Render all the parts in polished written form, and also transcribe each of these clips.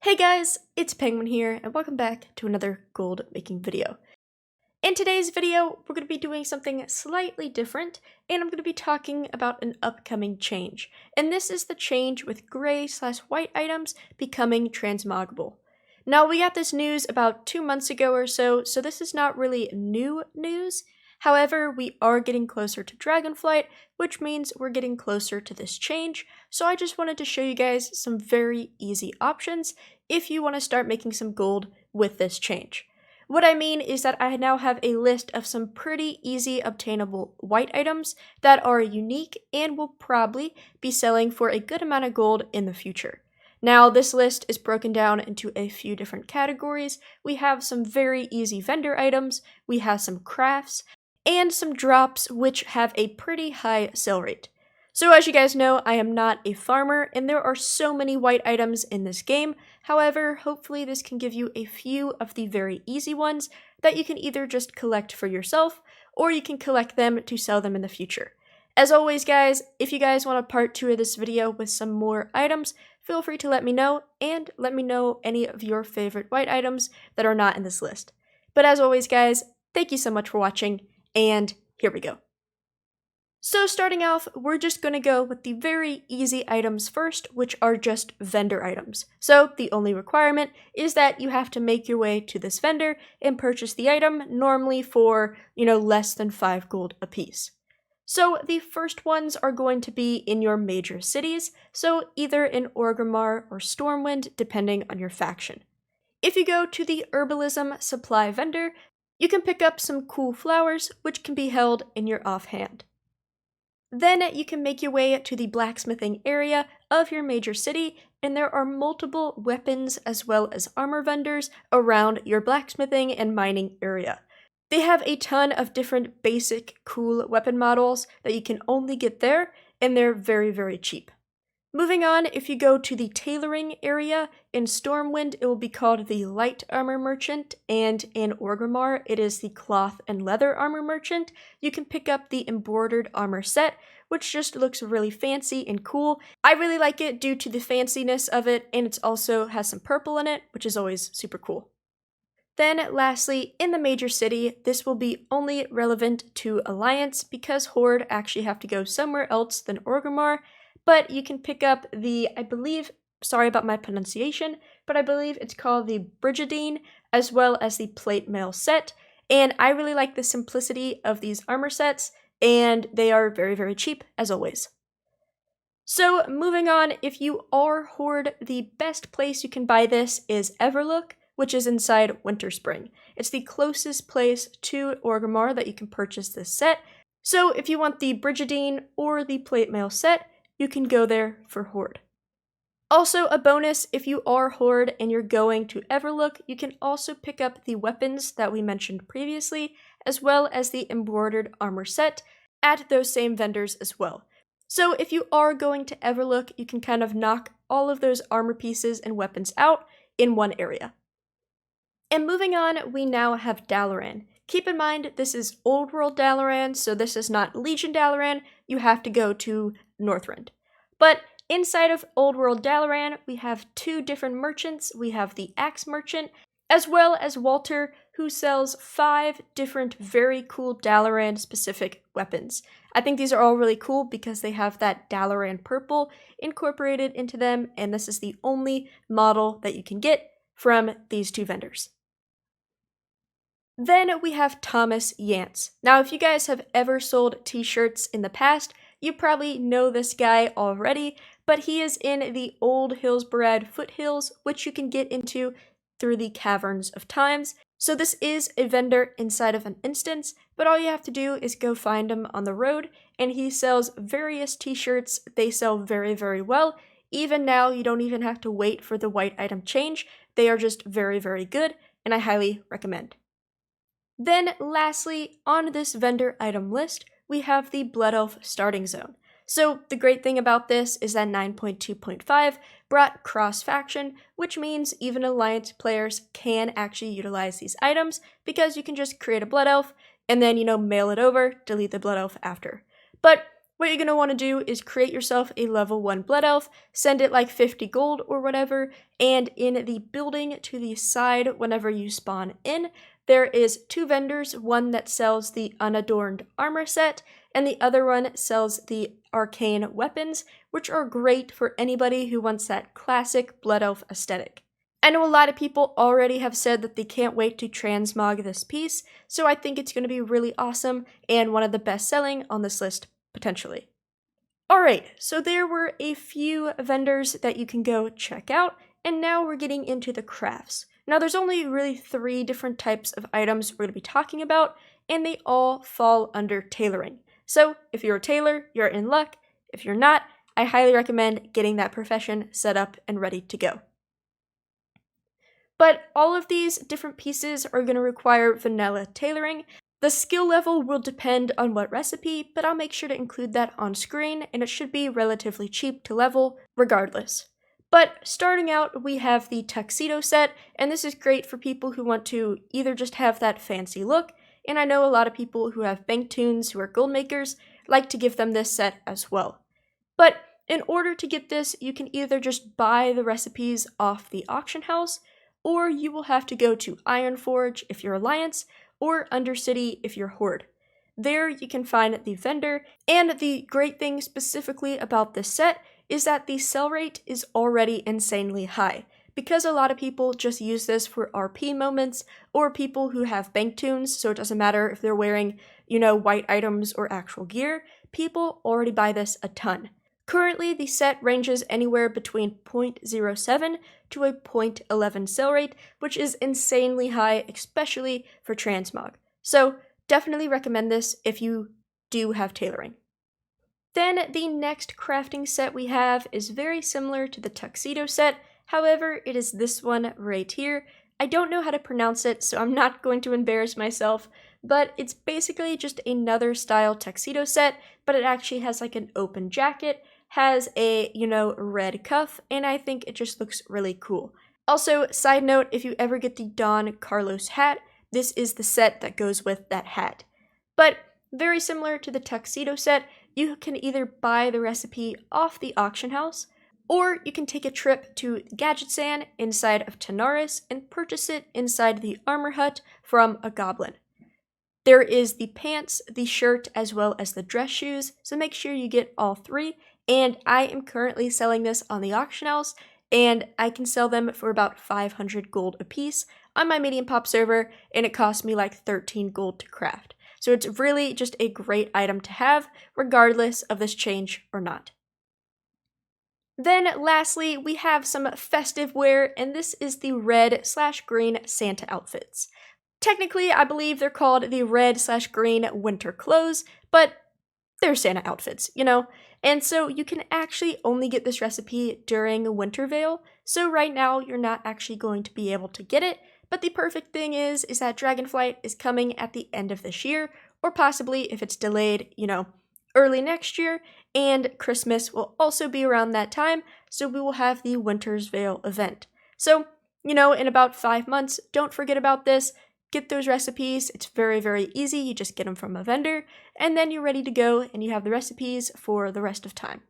Hey guys, it's Penguin here, and welcome back to another gold making video. In today's video, we're going to be doing something slightly different, and I'm going to be talking about an upcoming change. And this is the change with gray/white items becoming transmogable. Now, we got this news about 2 months ago or so this is not really new news. However, we are getting closer to Dragonflight, which means we're getting closer to this change, so I just wanted to show you guys some very easy options if you want to start making some gold with this change. What I mean is that I now have a list of some pretty easy obtainable white items that are unique and will probably be selling for a good amount of gold in the future. Now, this list is broken down into a few different categories. We have some very easy vendor items, we have some crafts, and some drops which have a pretty high sell rate. So as you guys know, I am not a farmer, and there are so many white items in this game. However, hopefully this can give you a few of the very easy ones that you can either just collect for yourself, or you can collect them to sell them in the future. As always guys, if you guys want a part 2 of this video with some more items, feel free to let me know, and let me know any of your favorite white items that are not in this list. But as always guys, thank you so much for watching, and here we go. So starting off, we're just going to go with the very easy items first, which are just vendor items. So the only requirement is that you have to make your way to this vendor and purchase the item, normally for, less than 5 gold a piece. So the first ones are going to be in your major cities, so either in Orgrimmar or Stormwind, depending on your faction. If you go to the herbalism supply vendor, you can pick up some cool flowers, which can be held in your offhand. Then you can make your way to the blacksmithing area of your major city, and there are multiple weapons as well as armor vendors around your blacksmithing and mining area. They have a ton of different basic cool weapon models that you can only get there, and they're very, very cheap. Moving on, if you go to the tailoring area in Stormwind, it will be called the Light Armor Merchant, and in Orgrimmar, it is the Cloth and Leather Armor Merchant. You can pick up the embroidered armor set, which just looks really fancy and cool. I really like it due to the fanciness of it, and it also has some purple in it, which is always super cool. Then lastly, in the major city, this will be only relevant to Alliance because Horde actually have to go somewhere else than Orgrimmar. But you can pick up the, sorry about my pronunciation, but I believe it's called the Brigidine, as well as the Plate Mail set. And I really like the simplicity of these armor sets, and they are very, very cheap, as always. So moving on, if you are Horde, the best place you can buy this is Everlook, which is inside Winterspring. It's the closest place to Orgrimmar that you can purchase this set. So if you want the Brigidine or the Plate Mail set, you can go there for Horde. Also, a bonus, if you are Horde and you're going to Everlook, you can also pick up the weapons that we mentioned previously, as well as the embroidered armor set at those same vendors as well. So if you are going to Everlook, you can kind of knock all of those armor pieces and weapons out in one area. And moving on, we now have Dalaran. Keep in mind, this is Old World Dalaran, so this is not Legion Dalaran. You have to go to Northrend. But inside of Old World Dalaran, we have 2 different merchants. We have the Axe Merchant, as well as Walter, who sells 5 different very cool Dalaran-specific weapons. I think these are all really cool because they have that Dalaran purple incorporated into them, and this is the only model that you can get from these 2 vendors. Then we have Thomas Yance. Now, if you guys have ever sold t-shirts in the past, you probably know this guy already, but he is in the Old Hillsbarad foothills, which you can get into through the Caverns of Times. So this is a vendor inside of an instance, but all you have to do is go find him on the road, and he sells various t-shirts. They sell very, very well. Even now, you don't even have to wait for the white item change. They are just very, very good, and I highly recommend. Then lastly, on this vendor item list, we have the Blood Elf starting zone. So the great thing about this is that 9.2.5 brought cross-faction, which means even Alliance players can actually utilize these items because you can just create a Blood Elf and then, mail it over, delete the Blood Elf after. But What you're going to want to do is create yourself a level 1 Blood Elf, send it like 50 gold or whatever, and in the building to the side whenever you spawn in, there is 2 vendors, one that sells the unadorned armor set, and the other one sells the arcane weapons, which are great for anybody who wants that classic Blood Elf aesthetic. I know a lot of people already have said that they can't wait to transmog this piece, so I think it's going to be really awesome and one of the best selling on this list, potentially. Alright, so there were a few vendors that you can go check out, and now we're getting into the crafts. Now there's only really 3 different types of items we're going to be talking about, and they all fall under tailoring. So if you're a tailor, you're in luck. If you're not, I highly recommend getting that profession set up and ready to go. But all of these different pieces are going to require vanilla tailoring. The skill level will depend on what recipe, but I'll make sure to include that on screen, and it should be relatively cheap to level regardless. But starting out, we have the tuxedo set, and this is great for people who want to either just have that fancy look, and I know a lot of people who have bank tunes who are gold makers like to give them this set as well. But in order to get this, you can either just buy the recipes off the auction house, or you will have to go to Ironforge if you're Alliance, or Undercity if you're Horde. There you can find the vendor, and the great thing specifically about this set is that the sell rate is already insanely high, because a lot of people just use this for RP moments, or people who have bank tunes, so it doesn't matter if they're wearing, white items or actual gear, people already buy this a ton. Currently, the set ranges anywhere between 0.07 to a 0.11 sell rate, which is insanely high, especially for transmog. So definitely recommend this if you do have tailoring. Then the next crafting set we have is very similar to the tuxedo set, however, it is this one right here. I don't know how to pronounce it, so I'm not going to embarrass myself, but it's basically just another style tuxedo set, but it actually has like an open jacket, has a, red cuff, and I think it just looks really cool. Also, side note, if you ever get the Don Carlos hat, this is the set that goes with that hat. But very similar to the tuxedo set, you can either buy the recipe off the auction house, or you can take a trip to Gadgetsan inside of Tanaris and purchase it inside the armor hut from a goblin. There is the pants, the shirt, as well as the dress shoes, so make sure you get all 3. And I am currently selling this on the auction house, and I can sell them for about 500 gold a piece on my medium pop server, and it costs me like 13 gold to craft. So it's really just a great item to have, regardless of this change or not. Then lastly, we have some festive wear, and this is the red/green Santa outfits. Technically, I believe they're called the red/green winter clothes, but they're Santa outfits, And so you can actually only get this recipe during Wintervale, so right now you're not actually going to be able to get it, but the perfect thing is that Dragonflight is coming at the end of this year, or possibly if it's delayed, early next year, and Christmas will also be around that time, so we will have the Winter's Veil event. So, in about 5 months, don't forget about this. Get those recipes. It's very, very easy. You just get them from a vendor, and then you're ready to go, and you have the recipes for the rest of time.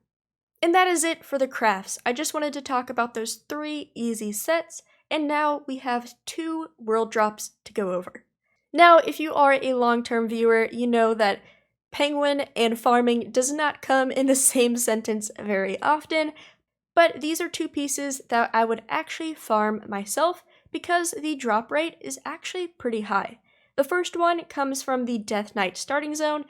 And that is it for the crafts. I just wanted to talk about those 3 easy sets, and now we have 2 world drops to go over. Now, if you are a long-term viewer, you know that penguin and farming does not come in the same sentence very often, but these are 2 pieces that I would actually farm myself, because the drop rate is actually pretty high. The first one comes from the Death Knight starting zone,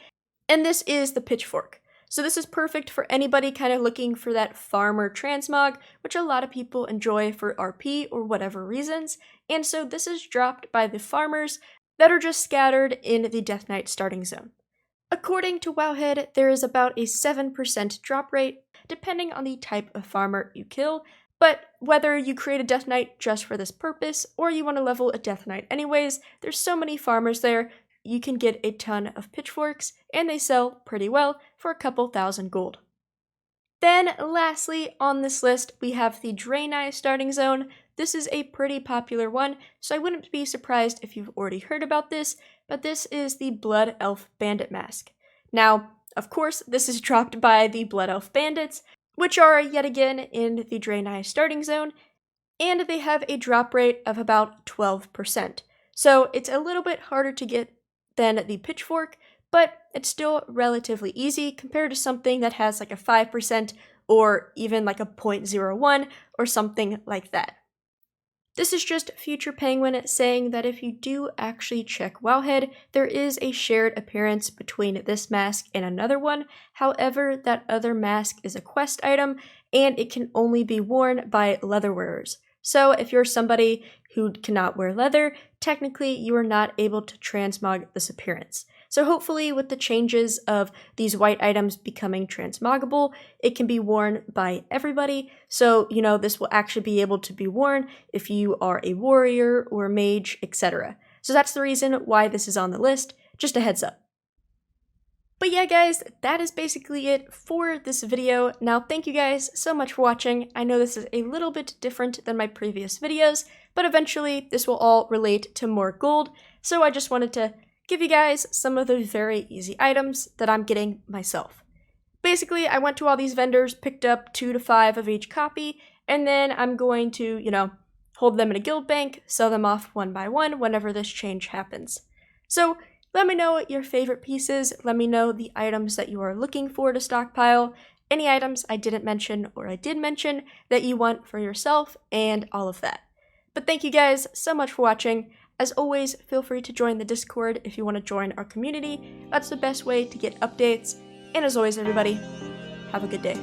and this is the Pitchfork. So this is perfect for anybody kind of looking for that farmer transmog, which a lot of people enjoy for RP or whatever reasons, and so this is dropped by the farmers that are just scattered in the Death Knight starting zone. According to Wowhead, there is about a 7% drop rate, depending on the type of farmer you kill, but whether you create a Death Knight just for this purpose, or you want to level a Death Knight anyways, there's so many farmers there, you can get a ton of pitchforks, and they sell pretty well for a couple thousand gold. Then, lastly, on this list, we have the Draenei starting zone. This is a pretty popular one, so I wouldn't be surprised if you've already heard about this, but this is the Blood Elf Bandit Mask. Now, Of course, this is dropped by the Blood Elf Bandits, which are yet again in the Draenei starting zone, and they have a drop rate of about 12%. So it's a little bit harder to get than the Pitchfork, but it's still relatively easy compared to something that has like a 5% or even like a 0.01 or something like that. This is just Future Penguin saying that if you do actually check Wowhead, there is a shared appearance between this mask and another one. However, that other mask is a quest item and it can only be worn by leather wearers. So if you're somebody who cannot wear leather, technically you are not able to transmog this appearance. So hopefully with the changes of these white items becoming transmogable, it can be worn by everybody. So, this will actually be able to be worn if you are a warrior or a mage, etc. So that's the reason why this is on the list, just a heads up. But yeah guys, that is basically it for this video. Now thank you guys so much for watching. I know this is a little bit different than my previous videos, but eventually this will all relate to more gold. So I just wanted to give you guys some of the very easy items that I'm getting myself. Basically, I went to all these vendors, picked up 2 to 5 of each copy, and then I'm going to, hold them in a guild bank, sell them off one by one whenever this change happens. So let me know your favorite pieces, let me know the items that you are looking for to stockpile, any items I didn't mention or I did mention that you want for yourself, and all of that. But thank you guys so much for watching. As always, feel free to join the Discord if you want to join our community. That's the best way to get updates. And as always, everybody, have a good day.